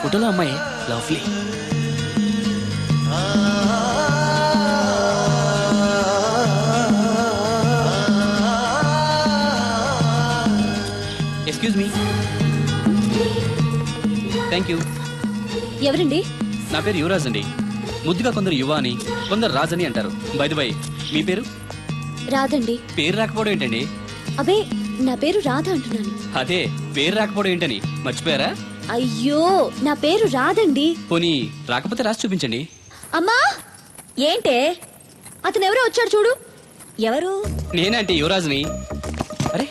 ఫోటోలో అమ్మాయి lovely. Excuse me. Thank you. ఎవరండి? నా పేరు యువరాజ్ అండి. ముద్దుగా కొందరు యువ అని, కొందరు రాజ్ అని అంటారు. బై ది బై, మీ పేరు? రాదండి. పేరు రాకపోవడం ఏంటండి? అబే, నా పేరు రాధ అంటున్నాను. అదే, పేరు రాకపోవడం ఏంటని మర్చిపోయారా? అయ్యో, నా పేరు రాదండి. పోనీ రాకపోతే రాసి చూపించండి. అమ్మా, ఏంటే? అతను ఎవరో వచ్చాడు చూడు. ఎవరు? నేనే అంటే యువరాజ్ని. అరే,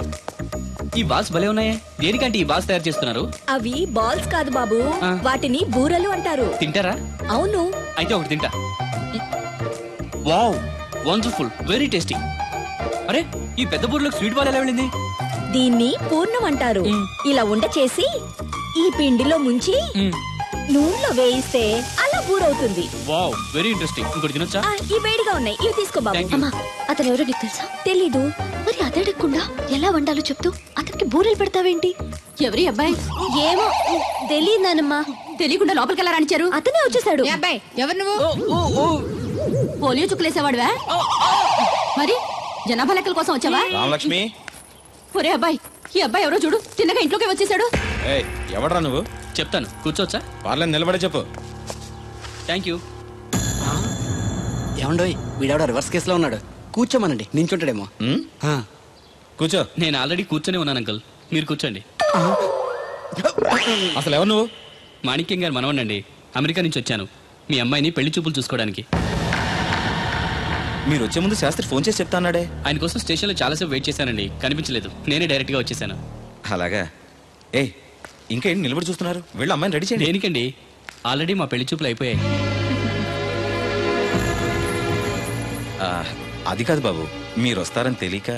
ఈ బాల్స్ భలే ఉన్నాయే. దేనికంటే ఈ బాల్స్ తయారు చేస్తున్నారు? అవి బాల్స్ కాదు బాబు, వాటిని బూరలు అంటారు. తింటారా? అవును. అయితే ఒకటి తింటా. Wow, wonderful, very tasty. అరే, ఈ పెద్ద బూరలోకి స్వీట్ బాల్ ఎలా వెళ్ళింది? దీన్ని పూర్ణం అంటారు. ఇలా ఉండ చేసి ఈ పిండిలో ముంచి నూనెలో వేయిస్తే అలా బూరవుతుంది. Wow, very interesting. ఇంకోటి తినొచ్చా? ఈ వేడిగా ఉన్నాయి, ఇవి తీసుకో బాబు. అమ్మా, అతను ఎవరో నీకు తెలుసా? తెలీదు. మరి అదడగకుండా ఎలా వండాలో చెప్తూ అతనికి బూరెలు పెడతావేంటి? ఎవరి అబ్బాయి? ఏమో తెలియదానమ్మా. తెలియకుండా లోపలికి ఎలా రాణించారు? అతనే వచ్చేసాడు. అబ్బాయి ఎవరు నువ్వు? పోలియో చుక్కులేసేవాడువా? మరి జనాభా లెక్కల కోసం వచ్చావా? రామలక్ష్మి. ఒరే అబ్బాయి, ఈ అబ్బాయి ఎవరో చూడు, తిన్నగా ఇంట్లోకి వచ్చేసాడు. ఎవడరా నువ్వు? చెప్తాను, కూర్చోవచ్చా? వాళ్ళని నిలబడే చెప్పు. Thank you. ఏమండోయ్, వీడెవడో రివర్స్ కేసులో ఉన్నాడు. కూర్చోమనండి, నించుంటాడేమో. కూర్చో. నేను ఆల్రెడీ కూర్చొని ఉన్నాను అంకుల్, మీరు కూర్చోండి. అసలు ఎవరు నువ్వు? మాణిక్యం గారు మనవనండి. అమెరికా నుంచి వచ్చాను మీ అమ్మాయిని పెళ్లి చూపులు చూసుకోవడానికి. మీరు వచ్చే ముందు శాస్త్రి ఫోన్ చేసి చెప్తా అన్నాడే. ఆయన కోసం స్టేషన్లో చాలాసేపు వెయిట్ చేశానండి, కనిపించలేదు. నేనే డైరెక్ట్గా వచ్చేసాను. అలాగా? ఇంకేంటి నిలబడి చూస్తున్నారు? వెళ్ళి అమ్మాయిని రెడీ చేయండి. దేనికండి? ఆల్రెడీ మా పెళ్లి చూపులు అయిపోయాయి. అది కాదు బాబు, మీరు వస్తారని తెలియక.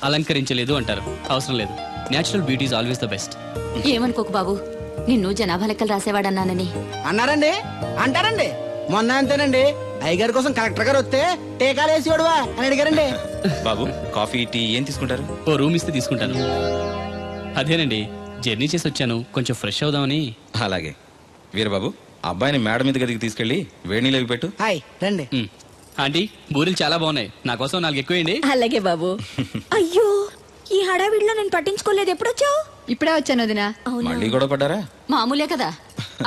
అలంకరించలేదు అంటారు, అవసరం లేదు. Natural beauty is always the best. ఏమనుకోకు బాబు, నిన్ను జనాభా లెక్కలు రాసేవాడన్నానని. అన్నారండి, అంటారండి. మొన్న అంతేనండి, అయ్యగారి కోసం కలెక్టర్ గారు వస్తే టీకాలు వేసేవాడువా అని అడిగారండి. బాబు, కాఫీ టీ ఏం తీసుకుంటారు? ఓ రూమ్ ఇస్తే తీసుకుంటాను. అదేనండి, జర్నీ చేసి వచ్చాను, కొంచెం ఫ్రెష్ అవుదామని. అలాగే. వీరబాబు, అబ్బాయిని మేడ మీద గదికి తీసుకెళ్లి వేడి నీళ్ళు పెట్టు. హాయ్ రండి. ఆంటీ, బూరెలు చాలా బాగున్నాయి, నా కోసం 4 ఎక్కువేయండి. అలాగే బాబు. అయ్యో, ఈ హడావిడిలో నేను పట్టించుకోలేదు. ఎప్పుడొచ్చావు? ఇప్పుడే వచ్చాను వదినా. మళ్ళీ గొడవ పడ్డారా? మామూలే కదా.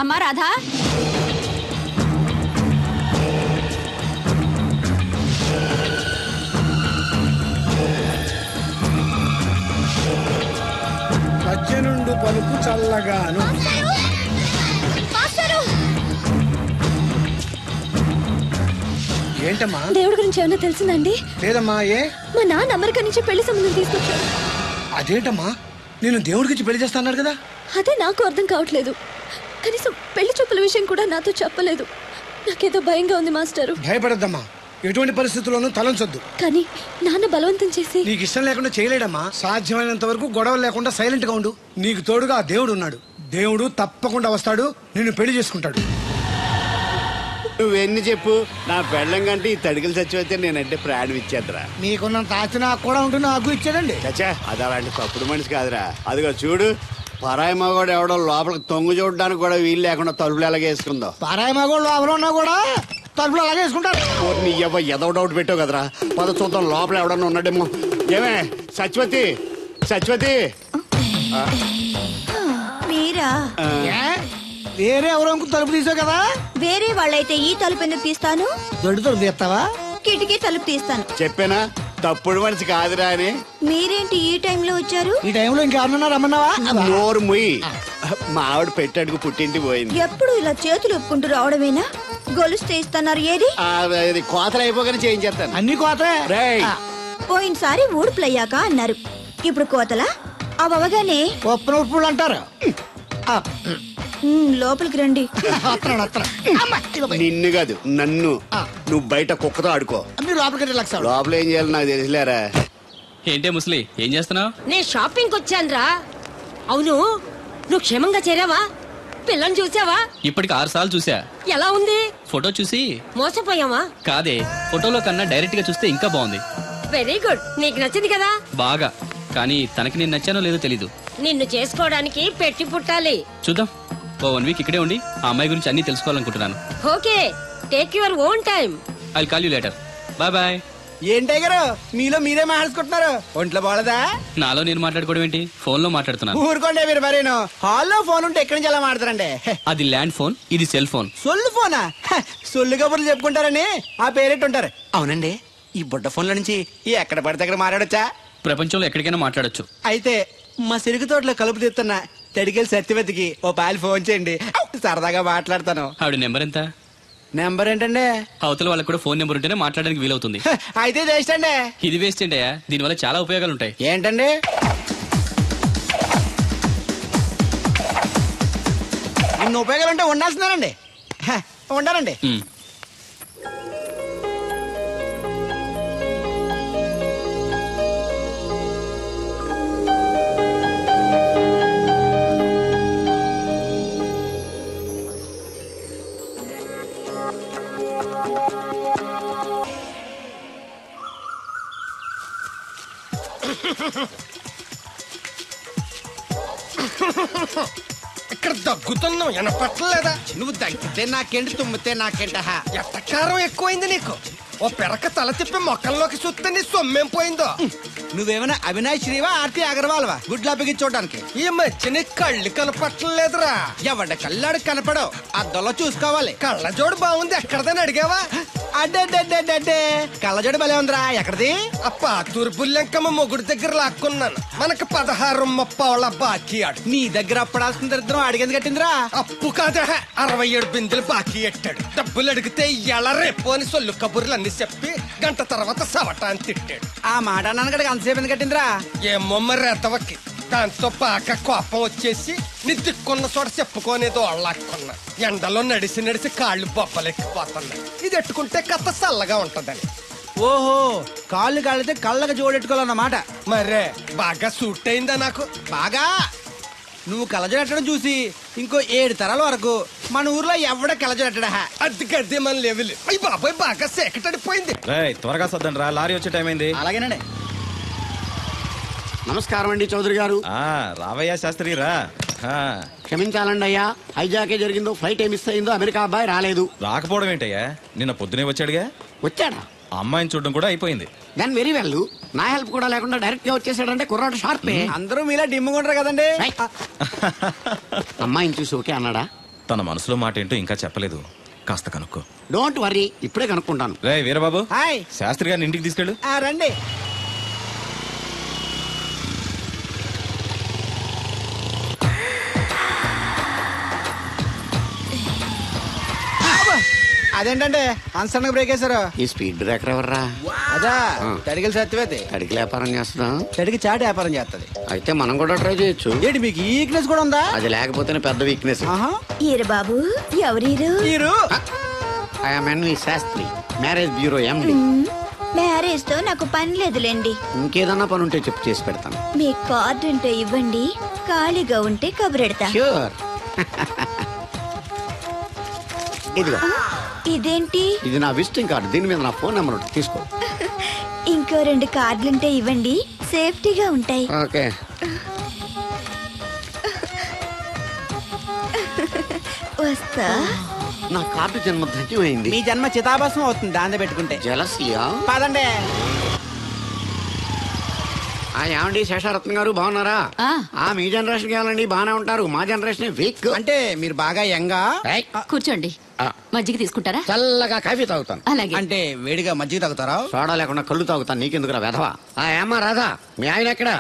అమ్మా రాధా, సజ్జనుండు పలుకు చల్లగాను. ఏంటమ్మా? దేవుడి గురించి ఏమైనా తెలిసిందండి? లేదమ్మా. మా నాన్న అమెరికా నుంచి పెళ్లి సంబంధం తీసుకొచ్చాడు. అదేంటమ్మా, నేను దేవుడి గురించి పెళ్లి చేస్తాను కదా? అదే నాకు అర్థం కావట్లేదు. కనీసం పెళ్లి చూపుల విషయం కూడా నాతో చెప్పలేదు. నాకేదో భయంగా ఉంది మాస్టరు. భయపడద్దమ్మా, ఎటువంటి పరిస్థితుల్లోనూ తలంచొద్దు. కానీ నాన్న బలవంతం చేసి. నీకు ఇష్టం లేకుండా చేయలేడమ్మా. సాధ్యమైనంత వరకు గొడవలు లేకుండా సైలెంట్ గా ఉండు. నీకు తోడుగా ఆ దేవుడు ఉన్నాడు. దేవుడు తప్పకుండా వస్తాడు, నిన్ను పెళ్లి చేసుకుంటాడు. నువ్వెన్ని చెప్పు, నా పెళ్ళం కంటే ఈ తడికలు చచ్చిపోతే నేనంటే ప్రాణం ఇచ్చేద్దరా. మీకున్నంత ఆస్తి నాకు కూడా ఉంటుంది, నాకు ఇచ్చాడండి. చచ్చా, అది అలాంటి తప్పుడు మనిషి కాదురా. అదిగో చూడు, పరాయి మగోడు ఎవడో లోపలికి తొంగు చూడడానికి కూడా వీలు లేకుండా తలుపులు ఎలాగ వేసుకుందో. పరాయి మగోళ్ళు ఎవరు ఉన్నా కూడా తలుపులు అలాగే వేసుకుంటారు. నీ ఎవ ఏదో డౌట్ పెట్టావు కదరా. పద చూద్దాం లోపల ఎవడన్నా ఉన్నాడేమో. ఏమే సత్యవతి, సత్యవతి. మీరా? వేరే ఎవరో తలుపు తీసావు కదా. వేరే వాళ్ళైతే ఈ తలుపు ఎందుకు తీస్తాను? దొడ్డు తలుపు తీస్తావా? కిటికీ తలుపు తీస్తాను. చెప్పానా తప్పుడు మనిషి కాదురా అని. మీరేంటి ఈ టైంలో వచ్చారు? ఈ టైంలో ఇంకెవరన్నా రమ్మన్నావా? నోరు ముయ్యి. మా ఆవిడ పెట్టాడుకు పుట్టింటి పోయింది. ఎప్పుడు ఇలా చేతులు ఒప్పుకుంటూ రావడమేనా? గొలుస్తే ఇస్తున్నారు. ఏది? కోతలు అయిపోగానే చేయించేస్తాను. అన్ని కోతలే. పోయినసారి ఊడుపులయ్యాక అన్నారు, ఇప్పుడు కోతలా? అవగానే ఉప్పులు అంటారు. లోపలికి రండి. నిన్ను కాదు నన్ను. నువ్వు బయట కుక్కతో ఆడుకో. లోపల ఏం చేయాలి నాకు తెలిసిలేరా. ఏంటే ముసలి, ఏం చేస్తున్నావు? నేను షాపింగ్ వచ్చానురా. అవును, నువ్వు క్షేమంగా చేరావా? పిల్లని చూసావా? ఇప్పటికి 6 సార్లు చూసా. ఎలా ఉంది? ఫోటో చూసి మోసపోయావా? కాదే, ఫోటోలో కన్నా డైరెక్ట్ గా చూస్తే ఇంకా బాగుంది. వెరీ గుడ్, నీకు నచ్చింది కదా? బాగా. కానీ తనకి నేను నచ్చానో లేదో తెలీదు. నిన్ను చేసుకోవడానికి పెట్టి పుట్టాలి. చూద్దాం. ఓ 1 వీక్ ఇక్కడే ఉండి ఆ అమ్మాయి గురించి అన్ని తెలుసుకోవాలనుకుంటున్నాను. Okay, take your own time. I call you later. Bye bye. ఏం టైగర్ మీలో మీరే మాట్లాడుకుంటున్నారు? ఒంట్లో బాగలదా? నాలో నేను మాట్లాడుకోవడం ఏంటి? ఫోన్ లో మాట్లాడుతున్నాను. ఊరుకోండి మీరు మరేను. హాల్లో ఫోన్ ఉంటే ఎక్కడి నుంచి ఎలా మాట్లాడతారండి? అది ల్యాండ్ ఫోన్, ఇది సెల్ ఫోన్. సొల్లు ఫోనా? సొల్లు కబుర్లు చెప్పుకుంటారని ఆ పేరెట్టు ఉంటారు. అవునండి, ఈ బుడ్డ ఫోన్ల నుంచి ఎక్కడ పడితే అక్కడ మాట్లాడొచ్చా? ప్రపంచంలో ఎక్కడికైనా మాట్లాడొచ్చు. అయితే మా సిరుగు తోటలో కలుపు తీస్తున్న తడికెళ్ళి సత్యవతికి ఓ పాలు ఫోన్ చేయండి, సరదాగా మాట్లాడతాను. ఆవిడ నెంబర్ ఎంత? నెంబర్ ఏంటండి? అవతల వాళ్ళకి కూడా ఫోన్ నెంబర్ ఉంటేనే మాట్లాడడానికి వీలవుతుంది. అయితే చేస్తండి. ఇది వేస్ట్ ఏంటయ్యా, దీనివల్ల చాలా ఉపయోగాలు ఉంటాయి. ఏంటండి? ఇన్ని ఉపయోగాలు ఉంటే ఉండాల్సిందేనండి. ఉండాలండి. ఇక్కడ దగ్గుతున్నావు వినపట్టలేదా? నువ్వు దగ్గితే నాకేంటి, తుమ్మితే నాకేంట? ఎట్టకారం ఎక్కువైంది నీకు. ఓ పెరక తల తిప్పి మొక్కల్లోకి చూస్తే నీ సొమ్మేం పోయిందో. నువ్వేమైనా అవినాష్ శ్రీవా, ఆర్తి అగర్వాల్వా గుడ్లా బిగించోడానికి? ఈ మధ్య నీ కళ్ళు కనపట్టలేదురా. ఎవడ కళ్ళాడు కనపడవు, అద్దంలో చూసుకోవాలి. కళ్ళజోడు బాగుంది, ఎక్కడదని అడిగావా? అడ్డే కళ్ళజోడు భలే ఉందిరా. ఎక్కడిది? ఆ పాతూరు బుల్లెంకమ్మ మొగుడు దగ్గర లాక్కున్నాను. మనకు 16 బాకీ ఆడు. నీ దగ్గర అప్పడాల్సిన దరిద్రం అడిగింది కట్టిందిరా. అప్పు కాదా, 67 బిందెలు బాకీ ఎట్టాడు. డబ్బులు అడిగితే ఎలా రేపు అని సొల్లు కబుర్లు అన్ని చెప్పి గంట తర్వాత సవటాన్ని తిట్టాడు. ఆ మాట అన్నాను అంతసేపు ఎందుకు కట్టిందిరా? ఏమో మరి ఎతవకి. దాంతో బాగా కోపం వచ్చేసి నీ దిక్కున్న చోట చెప్పుకోనేదో అళ్ళాక్కున్నా. ఎండలో నడిచి కాళ్ళు బొబ్బలెక్కిపోతున్నాయి. ఇది ఎట్టుకుంటే కథ చల్లగా ఉంటదని. ఓహో, కాళ్ళు కాళ్ళైతే కళ్ళకు జోడెట్టుకోవాలన్నమాట. మరే బాగా సూట్ అయిందా నాకు? బాగా. నువ్వు కళ్ళజోడెట్టడం చూసి ఇంకో 7 తరాల వరకు మన ఊర్లో ఎవడ కళ్ళజోడెట్టడా? అది గడ్డి మన లెవెల్. అయ్యి బాబాయ్ బాగా సేకటడిపోయింది. త్వరగా సర్దండి రా, లారీ వచ్చే టైం అయింది. అలాగేనండి. నమస్కారం అండి చౌదరి గారు. రావయ్యా శాస్త్రి రా. క్షమించాలండి అయ్యా, హైజాకే జరిగిందో, ఫ్లైట్ ఏ మిస్ అయిందో, అమెరికా అబ్బాయి రాలేదు. రాకపోవడం ఏంటయ్యా, నిన్న పొద్దునే వచ్చాడుగా. వచ్చాడా? అమ్మాయిని చూడడం కూడా అయిపోయింది. దాని వెరీ వెల్. నా హెల్ప్ కూడా లేకుండా డైరెక్ట్ గా వచ్చేసాడంటే కుర్రాడు షార్పే. అందరూ మీలా డిమ్ముకుంటారు కదండి. అమ్మాయిని చూసి ఓకే అన్నాడా? తన మనసులో మాట ఏంటో ఇంకా చెప్పలేదు, కాస్త కనుక్కో. డోంట్ వర్రీ, ఇప్పుడే కనుక్కుంటాను. రే వీరబాబు, హాయ్. శాస్త్రి గారిని ఇంటికి తీసుకెళ్ళు. రండి. అదేంటంటే అన్సన్ బ్రేక్ వేశారు? ఈ స్పీడ్ బ్రేకర్ ఎవర్రా? అదా తడిగిలి సత్యవతి. తడికి వ్యాపారం చేస్తున్నా, తడికి చాటి వ్యాపారం చేస్తది. అయితే మనం కూడా ట్రై చేయొచ్చు. ఏంటి మీకు ఈ వీక్నెస్ కూడా ఉందా? అది లేకపోతేనే పెద్ద వీక్నెస్. ఈరు బాబు, ఎవరీరు? I'm NV Shastri, marriage bureau MD. Marriage తో నాకు పని లేదులేండి. ఇంకేదన్నా పని ఉంటే చెప్పు, చేసి పెడతాను. మీ కార్డు ఉంటే ఇవ్వండి, ఖాళీగా ఉంటే కబురెడతా. ష్యూర్. ఇదిగో. ఇదేంటి? ఇది నా విజిటింగ్ కార్డు, దీని మీద నా ఫోన్ నెంబర్ ఉంటుంది, తీసుకో. ఇంకో 2 కార్డులుంటే ఇవ్వండి, సేఫ్టీగా ఉంటాయి. ఓకే. వస్తా. నా కార్డు జన్మ ధన్యమైంది. మీ జన్మ చితాభాసం అవుతుంది దాంతో పెట్టుకుంటే. జలసియా? పదండి. ఏమండి శేషారత్న గారు, బాగున్నారా? మీ జనరేషన్ కావాలండి, బాగానే ఉంటారు. మా జనరేషన్ వీక్. అంటే మీరు బాగా యంగా. కూర్చోండి, మజ్జిగ తీసుకుంటారా? చల్లగా కాఫీ తాగుతాను. అలాగే. అంటే వేడిగా మజ్జిగ తాగుతారా? సోడా లేకుండా కళ్ళు తాగుతాను. నీకెందుకురా వెధవా? ఏమ్మా రాధా, మీ ఆయన ఎక్కడా?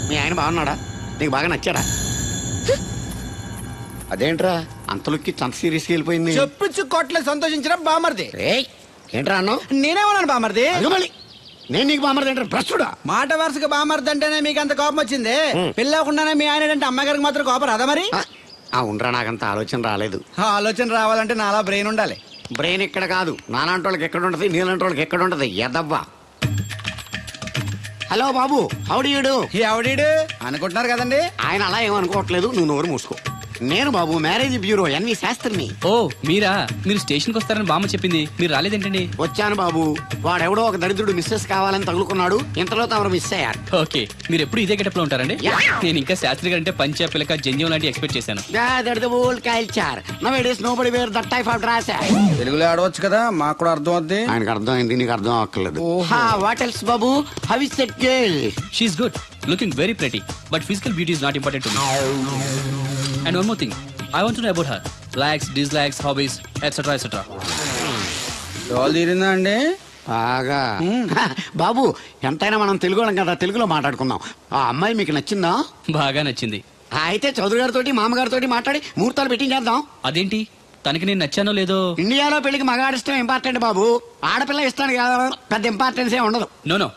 మీ ఆయన బాగున్నాడా? నీకు బాగా నచ్చాడా? అదేంట్రా అంతలోకి చంత సీరియస్కి వెళ్ళిపోయింది? చెప్పుచ్చు కొట్ల సంతోషించిన బామర్ది. ఏంట్రా అన్నావు? నేనేమన్నాను బామర్ది? నేను నీకు బామర్ది అంటే భ్రష్టుడా? మాట వరుసగా బామర్ది అంటేనే మీకు అంత కోపం వచ్చింది. పెళ్ళకుండానే మీ ఆయన అంటే అమ్మగారికి మాత్రం కోపం రాదా మరి? ఉండరా, నాకంత ఆలోచన రాలేదు. ఆలోచన రావాలంటే నాలా బ్రెయిన్ ఉండాలి. బ్రెయిన్ ఇక్కడ కాదు, నాలాంటి వాళ్ళకి ఎక్కడ ఉంటది, నీలాంటి వాళ్ళకి ఎక్కడ ఉంటది, ఎదవ్వా. హలో బాబు, హౌడీయుడు. ఎవడీడు అనుకుంటున్నారు కదండి. ఆయన అలా ఏమనుకోవట్లేదు, నువ్వు నోరు మూసుకో. నేను బాబు మ్యారేజ్ బ్యూరో ఎన్వి శాస్త్రిని. ఓ మీరా? మీరు స్టేషన్ కి వస్తారని బామ్మ చెప్పింది, మీరు రాలేదేంటండి? వచ్చాను బాబు. వాడెవడో ఒక దరిద్రుడు మిస్సెస్ కావాలని తగులుకున్నాడు. ఇంతలో తమరు మిస్ అయ్యారు. ఓకే, మీరు ఎప్పుడు ఇదే గెటప్ లో ఉంటారండి? Yeah. నేను ఇంకా శాస్త్రి గారు అంటే పంచ పిలక జంజం లాంటి ఎక్స్పెక్ట్ చేశాను. Old culture nowadays nobody wear that type of dress. తెలుగులో ఆడవచ్చు కదా, మాకు కూడా అర్థం అవుద్ది. ఆయనకు అర్థం అయింది, నీకు అర్థం అక్కర్లేదు. వాట్ ఎల్స్ బాబు? How is that girl? She's good, looking very pretty, but physical beauty is not important to me. And one more thing, I want to know about her. Likes, dislikes, hobbies, etc. etc. డోల్ తీరిందా అండి? బాగా. బాబు ఎంతైనా మనం తెలుగు వాళ్ళం కదా, తెలుగులో మాట్లాడుకుందాం. ఆ అమ్మాయి మీకు నచ్చిందా? బాగా నచ్చింది. అయితే చౌదరి గారితో మామగారితో మాట్లాడి ముహూర్తాలు పెట్టించేద్దాం. అదేంటి, తనకి నేను నచ్చానో లేదో? ఇండియాలో పెళ్లికి మగాడి ఇష్టం ఇంపార్టెంట్ బాబు. ఆడపిల్ల ఇష్టానికి పెద్ద ఇంపార్టెన్స్ ఏ ఉండదు. నో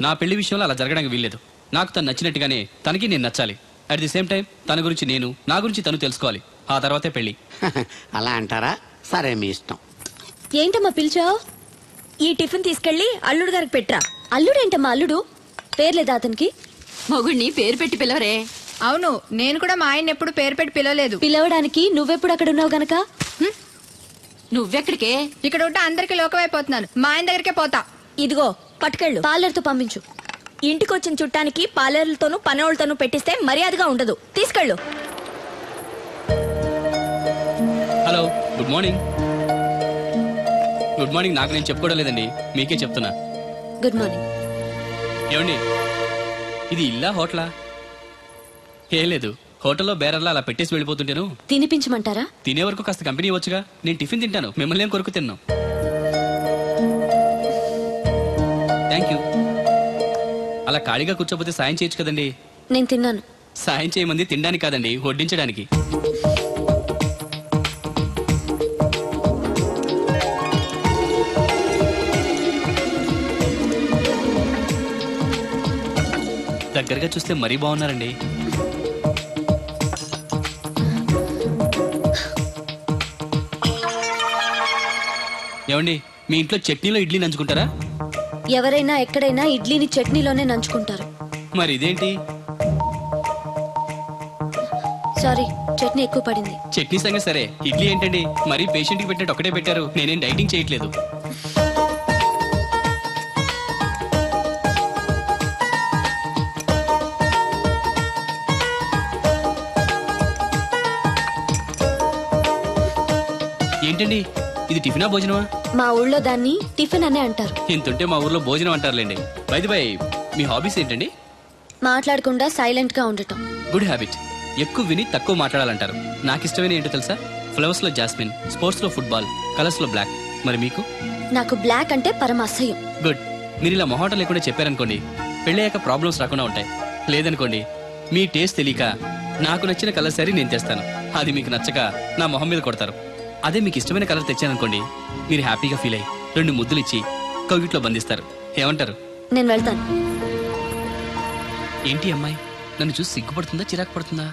నా పెళ్లి విషయంలో అలా జరగడానికి వీల్లేదు. నాకు తను నచ్చినట్టుగానే తనకి నేను నచ్చాలి. అట్ ది సేమ్ టైం తన గురించి నేను, నా గురించి తను తెలుసుకోవాలి. ఆ తర్వాతే పెళ్లి. అలా అంటారా? సరే, మీ ఇష్టం. ఏంటమ్మా పిలిచావు? ఈ టిఫిన్ తీసుకెళ్లి అల్లుడు గారికి పెట్టరా. అల్లుడేంటమ్మా అల్లుడు? పేర్లేదా అతనికి? మొగుడిని పేరు పెట్టి పిలవరే. అవును, నేను కూడా మా ఆయన ఎప్పుడు పేరు పెట్టి పిలవలేదు. పిలవడానికి నువ్వెప్పుడు అక్కడ ఉన్నావు గనక. నువ్వెక్కడికే? ఇక్కడ ఉంటే అందరికి లోకమైపోతున్నాను. మా ఆయన దగ్గరికే పోతా. ఇదిగో పట్టుకెళ్ళు, పార్లర్తో పంపించు. ఇంటికొచ్చిన చుట్టానికి పార్లర్లతోనూ పనోళ్ళతోనూ పెట్టిస్తే మర్యాదగా ఉండదు. తీసుకెళ్ళు. Hello, good morning. Good morning నాకు నేను చెప్పుకోవడం లేదండి, మీకే చెప్తున్నా. Good morning. ఏమండి, ఇది ఇల్లా హోటలా? ఏం లేదు, హోటల్లో బేరర్లా అలా పెట్టేసి వెళ్ళిపోతుంటేను. తినిపించమంటారా? తినే వరకు కాస్త కంపెనీ ఇవ్వచ్చుగా. నేను టిఫిన్ తింటాను, మిమ్మల్ని ఏం కొరకు తిన్నాను. Thank you. అలా ఖాళీగా కూర్చోపోతే సాయం చేయొచ్చు కదండి. నేను తిన్నాను. సాయం చేయమంది తినడానికి కాదండి, వడ్డించడానికి. దగ్గరగా చూస్తే మరీ బాగున్నారండి. ఏమండి, మీ ఇంట్లో చట్నీలో ఇడ్లీ నంచుకుంటారా? ఎవరైనా ఎక్కడైనా ఇడ్లీని చట్నీలోనే నంచుకుంటారు. మరి ఇదేంటి? సారీ, చట్నీ ఎక్కువ పడింది. చట్నీ సంగతి సరే, ఇడ్లీ ఏంటండి మరీ పేషెంట్ కి పెట్టినట్టు ఒకటే పెట్టారు. నేనేం డైటింగ్ చేయట్లేదు. ఏంటండి, ఇది టిఫినా భోజనమా? మా ఊళ్ళో దాన్ని టిఫిన్ అనే అంటారు. ఇంతుంటే మా ఊర్లో భోజనం అంటారులేండి. బై ది బై, మీ హాబీస్ ఏంటండి? మాట్లాడకుండా సైలెంట్ గా ఉండటం. Good habit. ఎక్కువ విని తక్కువ మాట్లాడాలంటారు. నాకు ఇష్టమైన ఏంటో తెలుసా? ఫ్లవర్స్ లో జాస్మిన్, స్పోర్ట్స్ లో ఫుట్బాల్, కలర్స్ లో బ్లాక్. మరి మీకు? నాకు బ్లాక్ అంటే పరమ అసహ్యం. గుడ్. మీరు ఇలా మొహాటం లేకుండా చెప్పారనుకోండి, పెళ్ళయ్యాక ప్రాబ్లమ్స్ రాకుండా ఉంటాయి. లేదనుకోండి, మీ టేస్ట్ తెలియక నాకు నచ్చిన కలర్ సరే నేను తెస్తాను, అది మీకు నచ్చక నా మొహం మీద కొడతారు. అదే మీకు ఇష్టమైన కలర్ తెచ్చాననుకోండి, మీరు హ్యాపీగా ఫీల్ అయ్యి 2 ముద్దులు ఇచ్చి కవిట్లో బంధిస్తారు. ఏమంటారు? నేను వెళ్తాను. ఏంటి అమ్మాయి, నన్ను చూసి సిగ్గుపడుతుందా చిరాకు పడుతుందా?